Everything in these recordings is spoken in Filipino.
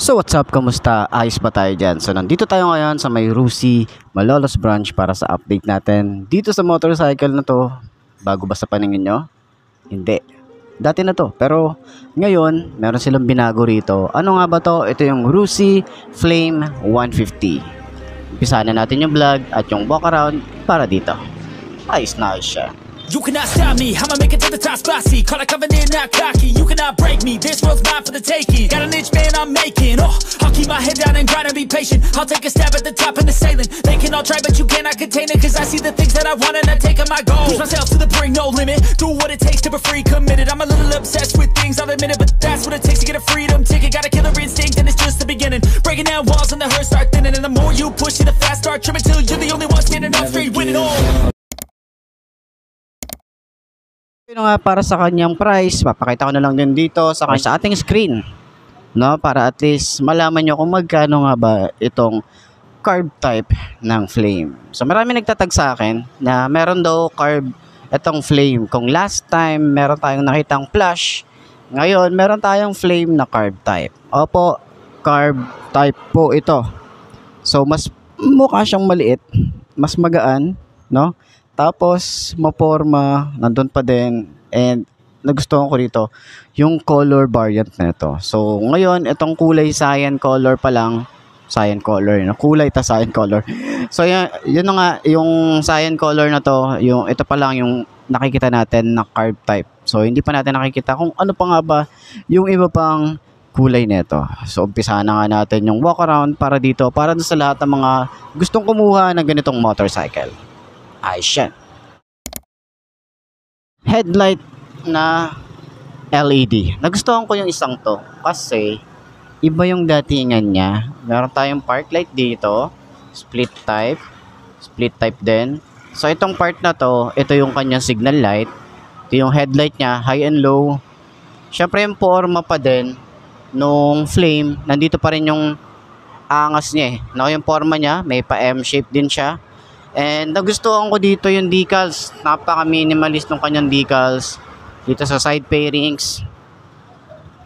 So what's up, kamusta? Ayos ba tayo dyan? So nandito tayo ngayon sa may Rusi, Malolos branch para sa update natin dito sa motorcycle na to. Bago ba sa paningin nyo? Hindi. Dati na to, pero ngayon meron silang binago rito. Ano nga ba to? Ito yung Rusi Flame 150. Umpisahan na natin yung vlog at yung walk around para dito. Ayos na ayos siya. You cannot stop me, I'ma make it to the top spicy. Call a covenant, not cocky. You cannot break me, this world's mine for the taking. Got an inch, man, I'm making. I'll keep my head down and grind and be patient. I'll take a stab at the top and the sailing. They can all try, but you cannot contain it. Cause I see the things that I want and I take on my goal. Push myself to the brink, no limit. Do what it takes to be free, committed. I'm a little obsessed with things, I'll admit it. But that's what it takes to get a freedom ticket. Got a killer instinct and it's just the beginning. Breaking down walls and the hurt start thinning. And the more you push it, the fast start trimming. Till you're the only one standing up straight, winning all. Yun nga, para sa kanyang price, papakita ko na lang din dito sa ating screen, no, para at least malaman nyo kung magkano nga ba itong carb type ng Flame. So marami nagtatag sa akin na meron daw carb itong Flame. Kung last time meron tayong nakitang flash, ngayon meron tayong Flame na carb type. Opo, carb type po ito. So mas mukha siyang maliit, mas magaan, no? Tapos, maporma, nandun pa din, and nagustuhan ko rito, yung color variant na ito. So, ngayon, itong kulay cyan color pa lang, cyan color, no? Kulay ta cyan color. So, yun na nga, yung cyan color na to, yung, ito pa lang yung nakikita natin na carb type. So, hindi pa natin nakikita kung ano pa nga ba yung iba pang kulay nito. So, umpisa na nga natin yung walk around para dito, para sa lahat ng mga gustong kumuha ng ganitong motorcycle. Ayos yan. Headlight na LED. Nagustuhan ko yung isang to kasi iba yung datingan niya. Meron tayong park light dito, split type din. So itong part na to, ito yung kanyang signal light. Ito yung headlight niya, high and low. Syempre yung forma pa din nung Flame, nandito pa rin yung angas niya eh. No, yung forma niya, may pa M shape din siya. And nagustuhan ko dito yung decals. Napaka-minimalist ng kanyang decals. Dito sa side pairings.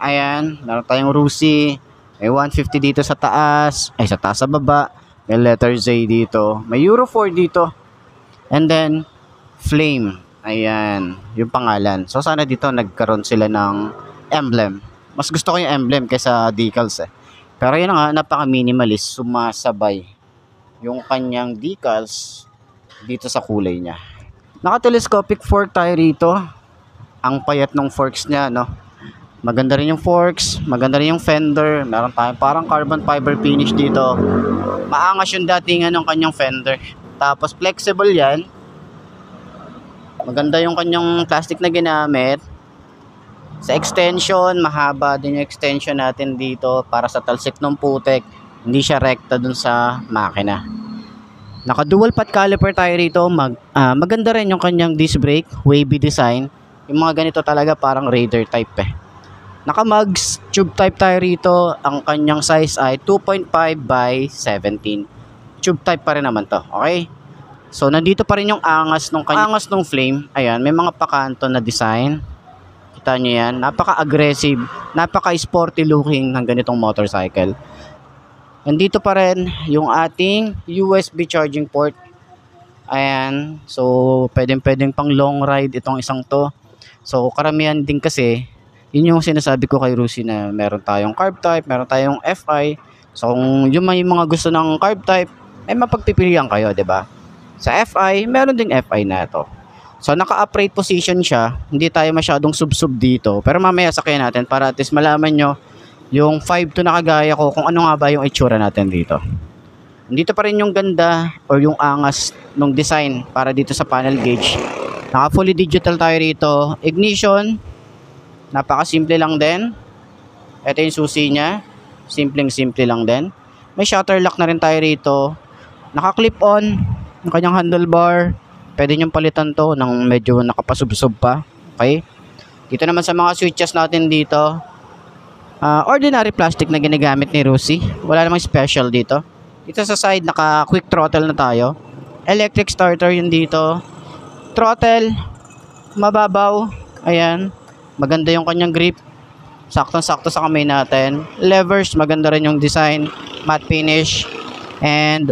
Ayan. Meron tayong Rusi. May 150 dito sa taas. Ay, sa taas sa baba. May letter Z dito. May Euro 4 dito. And then, Flame. Ayan. Yung pangalan. So, sana dito nagkaroon sila ng emblem. Mas gusto ko yung emblem kaysa decals eh. Pero yun nga, napaka-minimalist. Sumasabay yung kanyang decals dito sa kulay niya. Naka-telescopic fork tayo rito. Ang payat ng forks niya, no? Maganda rin yung forks, maganda rin yung fender. Meron tayong parang carbon fiber finish dito. Maangas yung datingan ng kanyang fender. Tapos flexible yan. Maganda yung kanyang plastic na ginamit. Sa extension, mahaba din yung extension natin dito para sa talsik ng putek. Hindi siya rekta dun sa makina. Naka dual path caliper tayo rito. Maganda rin yung kanyang disc brake, wavy design. Yung mga ganito talaga parang Raider type eh. Naka mugs tube type tayo rito. Ang kanyang size ay 2.5 by 17. Tube type pa rin naman to. Okay? So nandito pa rin yung angas ng Flame. Ayan, may mga pakanto na design. Kita nyo yan. Napaka-aggressive, napaka-sporty looking ng ganitong motorcycle. Nandito pa rin yung ating USB charging port. Ayan. So, pwedeng pang long ride itong isang to. So, karamihan din kasi, yun yung sinasabi ko kay Rusi na meron tayong carb type, meron tayong FI. So, kung yung may mga gusto ng carb type, ay mapagpipilian kayo, 'di ba? Sa FI, meron ding FI na ito. So, naka-upright position siya. Hindi tayo masyadong sub-sub dito. Pero mamaya sakyan natin para at least malaman nyo yung 5 to na kagaya ko kung ano nga ba yung itsura natin dito. Dito pa rin yung ganda or yung angas ng design para dito sa panel gauge. Naka fully digital tayo rito. Ignition, napaka-simple lang din. Ito yung susi niya. Simpleng-simple lang din. May shutter lock na rin tayo rito. Naka-clip on yung kanyang handlebar. Pwede niyong palitan to ng medyo nakapasubsob pa. Okay? Dito naman sa mga switches natin dito. Ordinary plastic na ginagamit ni Rusi. Wala namang special dito. Dito sa side, naka quick throttle na tayo. Electric starter yun dito. Throttle, mababaw. Ayan. Maganda yung kanyang grip. Saktong-sakto sa kamay natin. Levers, maganda rin yung design. Matte finish. And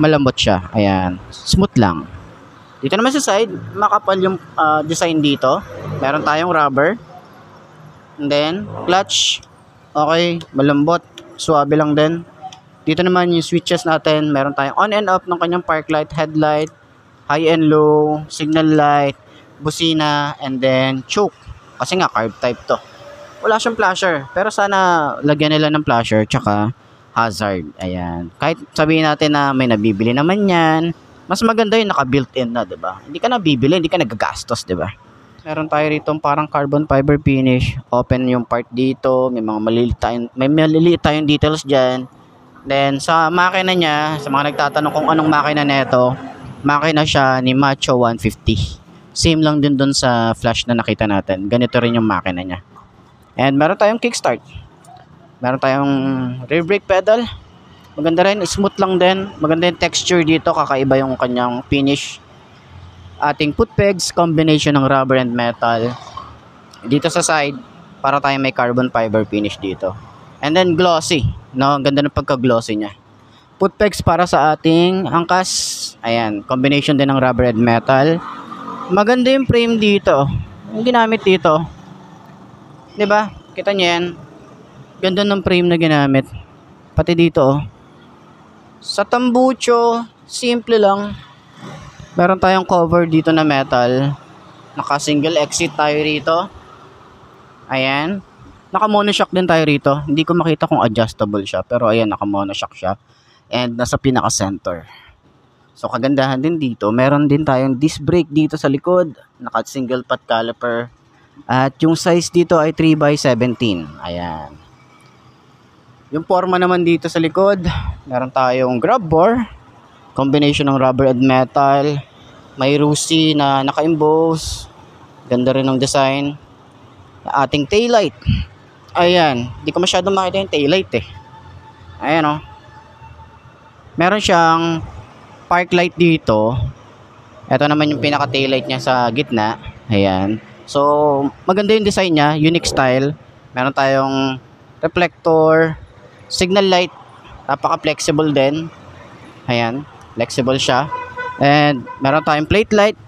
malambot siya. Ayan. Smooth lang. Dito naman sa side, makapal yung design dito. Meron tayong rubber. And then, clutch. Okay, malambot. Suwabe lang din. Dito naman yung switches natin. Meron tayong on and off ng kanyang park light, headlight, high and low, signal light, busina, and then choke. Kasi nga, carb type to. Wala siyang flasher. Pero sana lagyan nila ng flasher tsaka hazard. Ayan. Kahit sabihin natin na may nabibili naman yan, mas maganda yung naka-built-in na, diba? Hindi ka nabibili, hindi ka nagagastos, diba? Meron tayo rito parang carbon fiber finish. Open yung part dito. May mga maliliit tayong details dyan. Then, sa makina niya, sa mga nagtatanong kung anong makina neto, makina siya ni Macho 150. Same lang din dun sa flash na nakita natin. Ganito rin yung makina niya. And meron tayong kickstart. Meron tayong rear brake pedal. Maganda rin, smooth lang din. Maganda yung texture dito, kakaiba yung kanyang finish. Ating foot pegs, combination ng rubber and metal. Dito sa side, para tayong may carbon fiber finish dito. And then glossy, no? Ang ganda ng pagka-glossy niya. Foot pegs para sa ating angkas. Ayan, combination din ng rubber and metal. Maganda yung frame dito. Yung ginamit dito. 'Di ba? Kita niyo 'yan. Ganda ng frame na ginamit. Pati dito, oh. Sa tambucho, simple lang. Meron tayong cover dito na metal. Naka-single exit tayo rito. Ayan. Naka-monoshock din tayo rito. Hindi ko makita kung adjustable siya. Pero ayan, naka-monoshock siya. And nasa pinaka-center. So, kagandahan din dito. Meron din tayong disc brake dito sa likod. Naka-single pot caliper. At yung size dito ay 3x17. Ayan. Yung forma naman dito sa likod. Meron tayong grab bar. Combination ng rubber and metal. May Rusi na naka-emboss. Ganda rin ng design. Ating taillight. Ayan. Hindi ko masyadong makita yung taillight eh. Ayan o. Meron siyang park light dito. Ito naman yung pinaka-taillight niya sa gitna. Ayan. So, maganda yung design niya. Unique style. Meron tayong reflector. Signal light. Napaka-flexible din. Ayan. Flexible siya. And meron tayong plate light.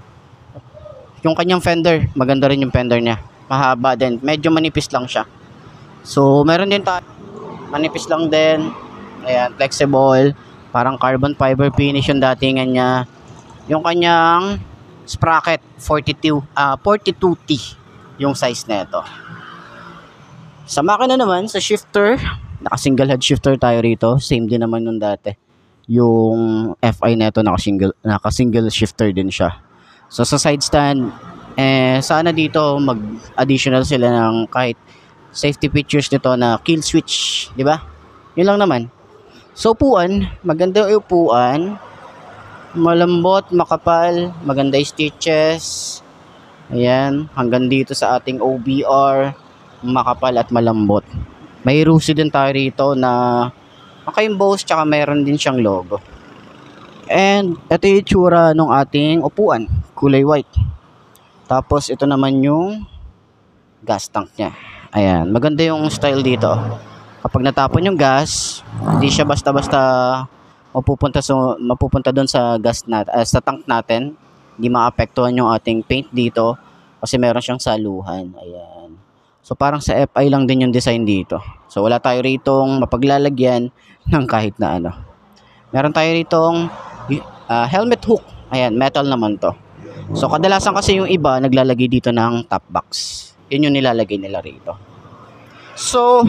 Yung kanyang fender, maganda rin yung fender niya. Mahaba din. Medyo manipis lang siya. So, meron din tayo. Manipis lang din. Ayan, flexible. Parang carbon fiber finish yung datingan niya. Yung kanyang sprocket, 42T yung size na ito. Sa makina naman, sa shifter, naka-single head shifter tayo rito. Same din naman nung dati. Yung FI neto naka-single shifter din siya. So sa side stand, sana dito mag-additional sila ng kahit safety features nito na kill switch, di ba? Yun lang naman. So upuan, maganda yung upuan. Malambot, makapal, maganda yung stitches. Ayan, hanggang dito sa ating OBR, makapal at malambot. May Rusi din tayo rito na naka-emboss, tsaka mayroon din siyang logo. And ito yung itsura ng ating upuan, kulay white. Tapos ito naman yung gas tank niya. Ayan, maganda yung style dito. Kapag natapon yung gas, hindi siya basta-basta mapupunta doon sa gas sa tank natin. Hindi maapektuhan yung ating paint dito kasi meron siyang saluhan. Ayan. So parang sa FI lang din yung design dito. So wala tayo ritong mapaglalagyan ng kahit na ano. Meron tayo ritong helmet hook. Ayan, metal naman to. So kadalasan kasi yung iba naglalagay dito ng top box. Yun yung nilalagay nila rito. So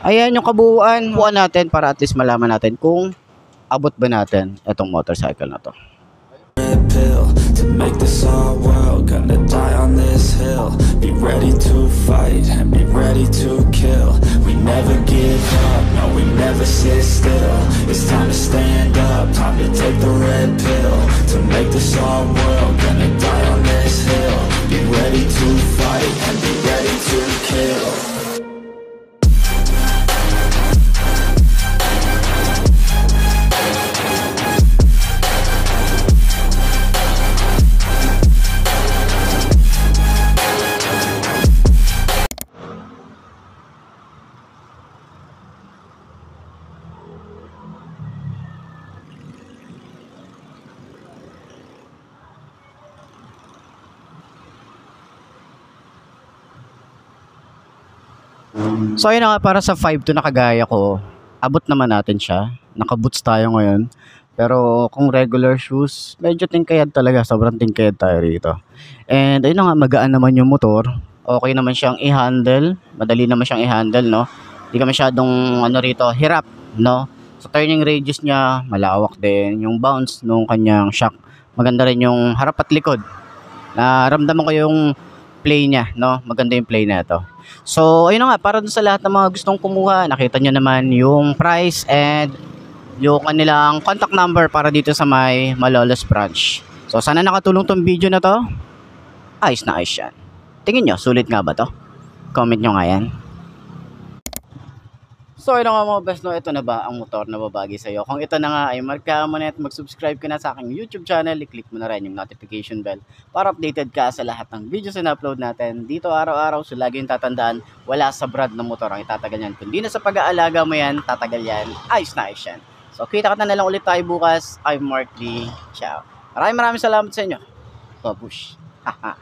ayan yung kabuuan natin para at least malaman natin kung abot ba natin itong motorcycle na to. To make this our world, gonna die on this hill. Be ready to fight and be ready to kill. We never give up, no we never sit still. It's time to stand up, time to take the red pill. To make this our world, gonna die on this hill. Be ready to fight and be ready to kill. So ayun na nga, para sa 5'2" na kagaya ko, abot naman natin siya. Naka-boots tayo ngayon. Pero kung regular shoes, medyo tingkayad talaga. Sobrang tingkayad tayo rito. And ayun na nga, magaan naman yung motor. Okay naman siyang i-handle. Madali naman siyang i-handle, no? Hindi ka masyadong rito, hirap, no? Sa turning radius niya, malawak din. Yung bounce nung kanyang shock, maganda rin yung harap at likod. Naramdaman ko yung play niya, no? Maganda yung play na ito. So, ayun na nga, para dun sa lahat ng mga gustong kumuha, nakita nyo naman yung price and yung kanilang contact number para dito sa may Malolos branch. So, sana nakatulong tong video na to. Ayos na ayos yan. Tingin nyo, sulit nga ba to? Comment nyo nga yan. So, ayun nga mga best, no, ito na ba ang motor na babagi sa'yo? Kung ito na nga ay marka mo na at mag-subscribe ka na sa aking YouTube channel, i-click mo na rin yung notification bell para updated ka sa lahat ng videos na upload natin dito araw-araw. So, lagi yung tatandaan, wala sa brand ng motor ang itatagal yan. Kundi na sa pag-aalaga mo yan, tatagal yan, ayos na ayos yan. So, kita ka na lang ulit tayo bukas. I'm Mark Lee. Ciao. Maraming salamat sa inyo. Babush. Haha.